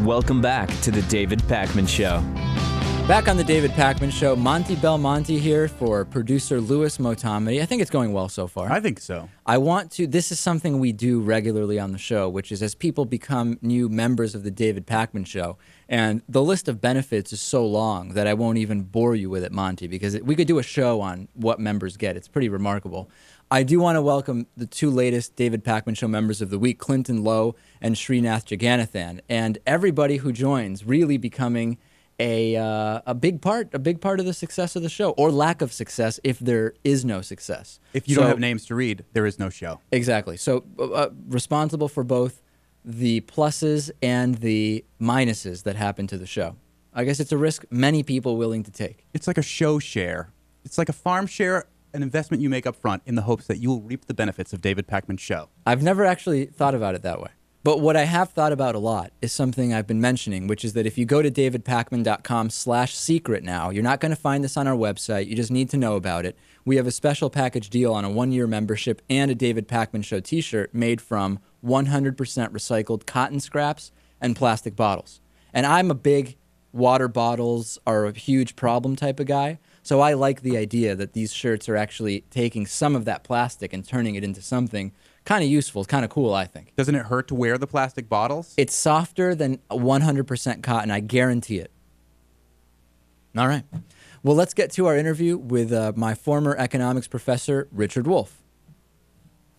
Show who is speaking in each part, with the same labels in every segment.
Speaker 1: Welcome back to the David Pakman Show.
Speaker 2: Back on the David Pakman Show, Monty Belmonte here for producer Louis Motamedi. I think it's going well so far.
Speaker 3: I think so.
Speaker 2: This is something we do regularly on the show, which is as people become new members of the David Pakman Show, and the list of benefits is so long that I won't even bore you with it, Monty, because we could do a show on what members get. It's pretty remarkable. I do want to welcome the two latest David Pakman Show members of the week, Clinton Lowe and Srinath Jagannathan, and everybody who joins really becoming a big part of the success of the show, or lack of success if there is no success.
Speaker 3: If you don't have names to read, there is no show.
Speaker 2: Exactly. So responsible for both the pluses and the minuses that happen to the show. I guess it's a risk many people willing to take.
Speaker 3: It's like a show share. It's like a farm share, an investment you make up front in the hopes that you will reap the benefits of David Pakman Show.
Speaker 2: I've never actually thought about it that way. But what I have thought about a lot is something I've been mentioning, which is that if you go to davidpakman.com/secret now, you're not going to find this on our website. You just need to know about it. We have a special package deal on a 1-year membership and a David Pakman Show t-shirt made from 100% recycled cotton scraps and plastic bottles. And I'm a big water bottles are a huge problem type of guy. So I like the idea that these shirts are actually taking some of that plastic and turning it into something kind of useful. It's kind of cool, I think.
Speaker 3: Doesn't it hurt to wear the plastic bottles?
Speaker 2: It's softer than 100% cotton. I guarantee it. All right. Well, let's get to our interview with my former economics professor, Richard Wolff.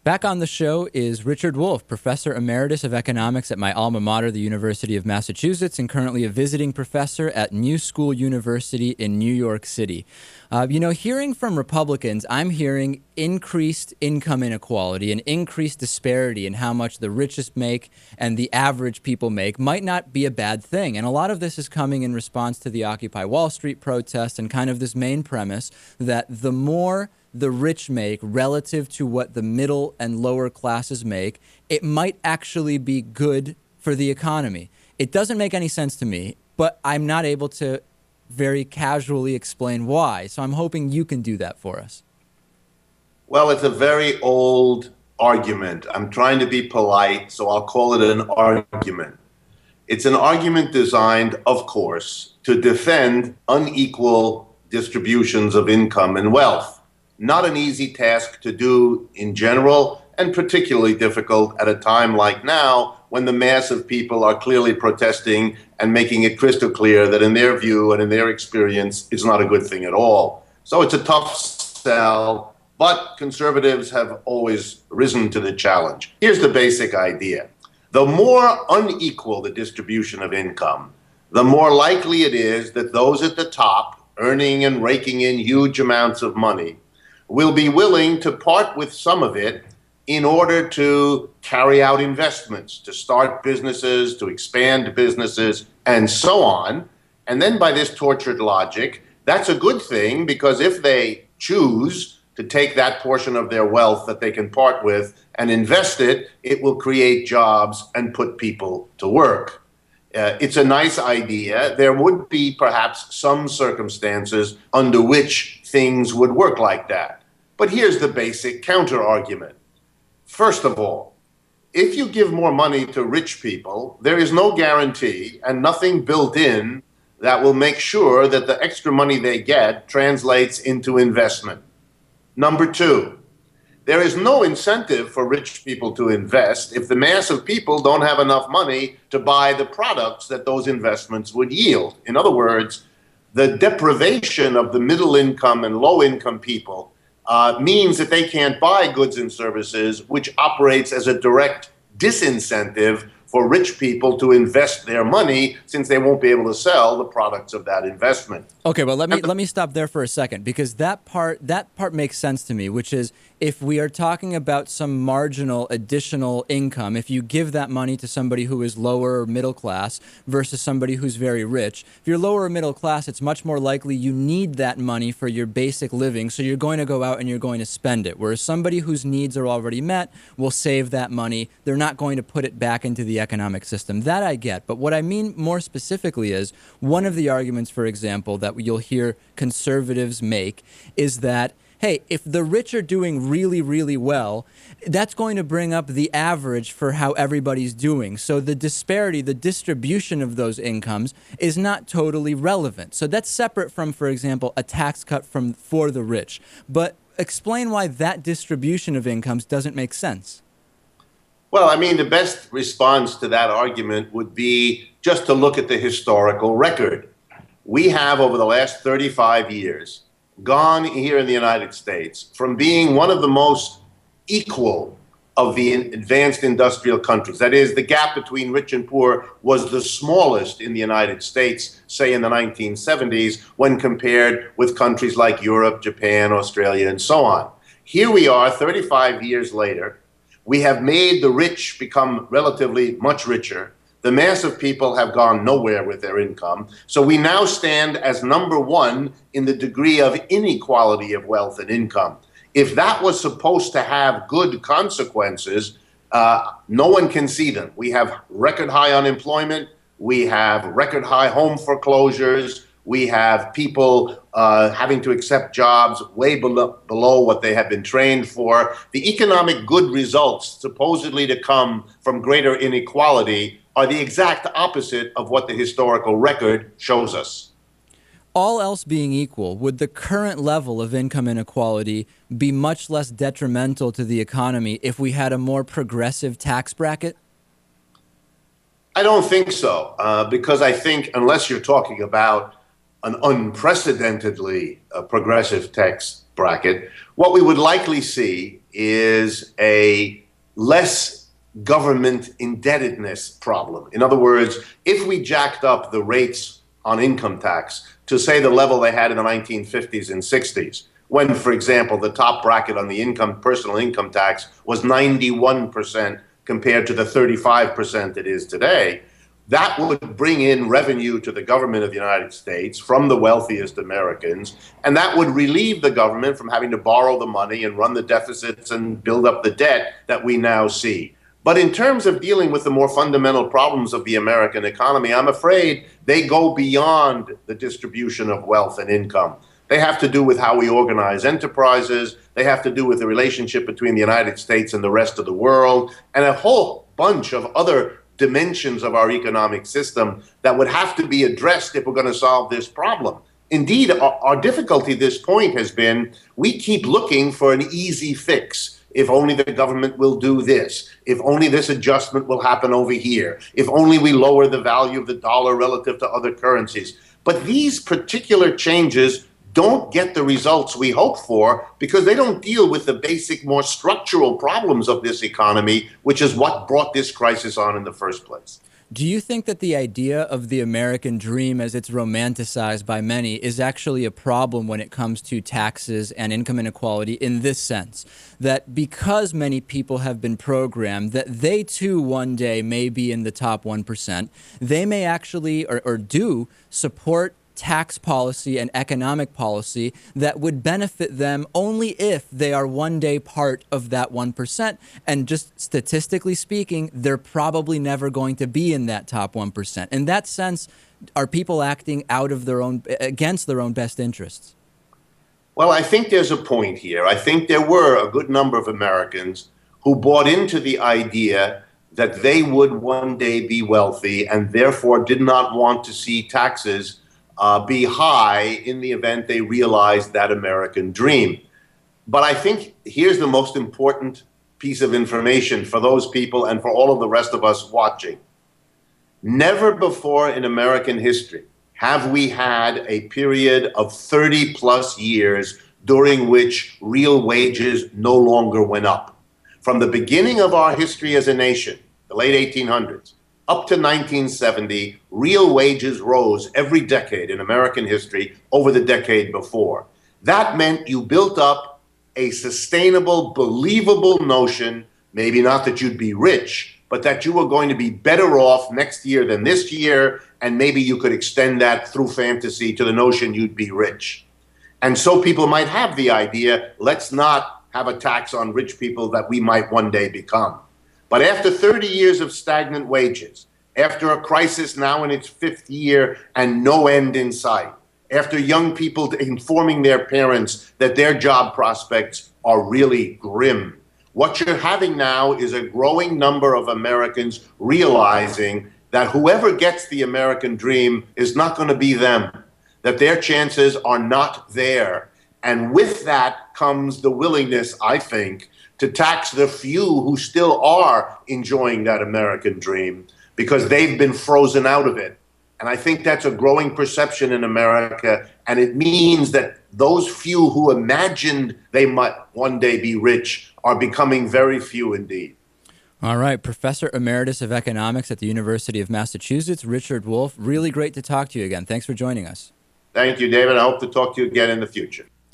Speaker 2: Back on the show is Richard Wolff, Professor Emeritus of Economics at my alma mater, the University of Massachusetts, and currently a visiting professor at New School University in New York City. Hearing from Republicans, I'm hearing increased income inequality and increased disparity in how much the richest make and the average people make might not be a bad thing. And a lot of this is coming in response to the Occupy Wall Street protest and kind of this main premise that the more the rich make relative to what the middle and lower classes make, it might actually be good for the economy. It doesn't make any sense to me, but I'm not able to very casually explain why. So I'm hoping you can do that for us.
Speaker 4: Well, it's a very old argument. I'm trying to be polite, so I'll call it an argument. It's an argument designed, of course, to defend unequal distributions of income and wealth. Not an easy task to do in general, and particularly difficult at a time like now when the mass of people are clearly protesting and making it crystal clear that in their view and in their experience, it's not a good thing at all. So it's a tough sell, but conservatives have always risen to the challenge. Here's the basic idea. The more unequal the distribution of income, the more likely it is that those at the top, earning and raking in huge amounts of money, will be willing to part with some of it in order to carry out investments, to start businesses, to expand businesses, and so on. And then by this tortured logic, that's a good thing, because if they choose to take that portion of their wealth that they can part with and invest it, it will create jobs and put people to work. It's a nice idea. There would be perhaps some circumstances under which things would work like that. But here's the basic counter-argument. First of all, if you give more money to rich people, there is no guarantee and nothing built in that will make sure that the extra money they get translates into investment. Number two, there is no incentive for rich people to invest if the mass of people don't have enough money to buy the products that those investments would yield. In other words, the deprivation of the middle income and low income people means that they can't buy goods and services, which operates as a direct disincentive for rich people to invest their money, since they won't be able to sell the products of that investment.
Speaker 2: Okay, well, let me stop there for a second, because that part makes sense to me, which is if we are talking about some marginal additional income, if you give that money to somebody who is lower or middle class versus somebody who's very rich, if you're lower or middle class, it's much more likely you need that money for your basic living, so you're going to go out and you're going to spend it, whereas somebody whose needs are already met will save that money. They're not going to put it back into the economic system. That I get, but what I mean more specifically is one of the arguments, for example, that you'll hear conservatives make is that hey, if the rich are doing really, really well, that's going to bring up the average for how everybody's doing. So the disparity, the distribution of those incomes is not totally relevant. So that's separate from, for example, a tax cut for the rich. But explain why that distribution of incomes doesn't make sense.
Speaker 4: Well, I mean, the best response to that argument would be just to look at the historical record. We have, over the last 35 years, gone here in the United States from being one of the most equal of the advanced industrial countries. That is, the gap between rich and poor was the smallest in the United States, say in the 1970s, when compared with countries like Europe, Japan, Australia, and so on. Here we are 35 years later. We have made the rich become relatively much richer. The mass of people have gone nowhere with their income. So we now stand as number one in the degree of inequality of wealth and income. If that was supposed to have good consequences, no one can see them. We have record high unemployment. We have record high home foreclosures. We have people having to accept jobs way below what they have been trained for. The economic good results supposedly to come from greater inequality are the exact opposite of what the historical record shows us.
Speaker 2: All else being equal, would the current level of income inequality be much less detrimental to the economy if we had a more progressive tax bracket?
Speaker 4: I don't think so, because I think unless you're talking about an unprecedentedly progressive tax bracket, what we would likely see is a less government indebtedness problem. In other words, if we jacked up the rates on income tax to, say, the level they had in the 1950s and 60s, when, for example, the top bracket on the personal income tax was 91% compared to the 35% it is today, that would bring in revenue to the government of the United States from the wealthiest Americans, and that would relieve the government from having to borrow the money and run the deficits and build up the debt that we now see. But in terms of dealing with the more fundamental problems of the American economy, I'm afraid they go beyond the distribution of wealth and income. They have to do with how we organize enterprises. They have to do with the relationship between the United States and the rest of the world, and a whole bunch of other dimensions of our economic system that would have to be addressed if we're going to solve this problem. Indeed, our difficulty at this point has been we keep looking for an easy fix. If only the government will do this, if only this adjustment will happen over here, if only we lower the value of the dollar relative to other currencies. But these particular changes don't get the results we hope for because they don't deal with the basic, more structural problems of this economy, which is what brought this crisis on in the first place.
Speaker 2: Do you think that the idea of the American dream as it's romanticized by many is actually a problem when it comes to taxes and income inequality in this sense? That because many people have been programmed that they too one day may be in the top 1%, they may actually or do support tax policy and economic policy that would benefit them only if they are one day part of that 1%. And just statistically speaking, they're probably never going to be in that top 1%. In that sense, are people acting out of against their own best interests?
Speaker 4: Well, I think there's a point here. I think there were a good number of Americans who bought into the idea that they would one day be wealthy and therefore did not want to see taxes be high in the event they realized that American dream. But I think here's the most important piece of information for those people and for all of the rest of us watching. Never before in American history have we had a period of 30 plus years during which real wages no longer went up. From the beginning of our history as a nation, the late 1800s, up to 1970, real wages rose every decade in American history over the decade before. That meant you built up a sustainable, believable notion, maybe not that you'd be rich, but that you were going to be better off next year than this year, and maybe you could extend that through fantasy to the notion you'd be rich. And so people might have the idea, let's not have a tax on rich people that we might one day become. But after 30 years of stagnant wages, after a crisis now in its fifth year and no end in sight, after young people informing their parents that their job prospects are really grim. What you're having now is a growing number of Americans realizing that whoever gets the American dream is not going to be them, that their chances are not there. And with that comes the willingness, I think, to tax the few who still are enjoying that American dream because they've been frozen out of it. And I think that's a growing perception in America. And it means that those few who imagined they might one day be rich are becoming very few indeed.
Speaker 2: All right. Professor Emeritus of Economics at the University of Massachusetts, Richard Wolff. Really great to talk to you again. Thanks for joining us.
Speaker 4: Thank you, David. I hope to talk to you again in the future.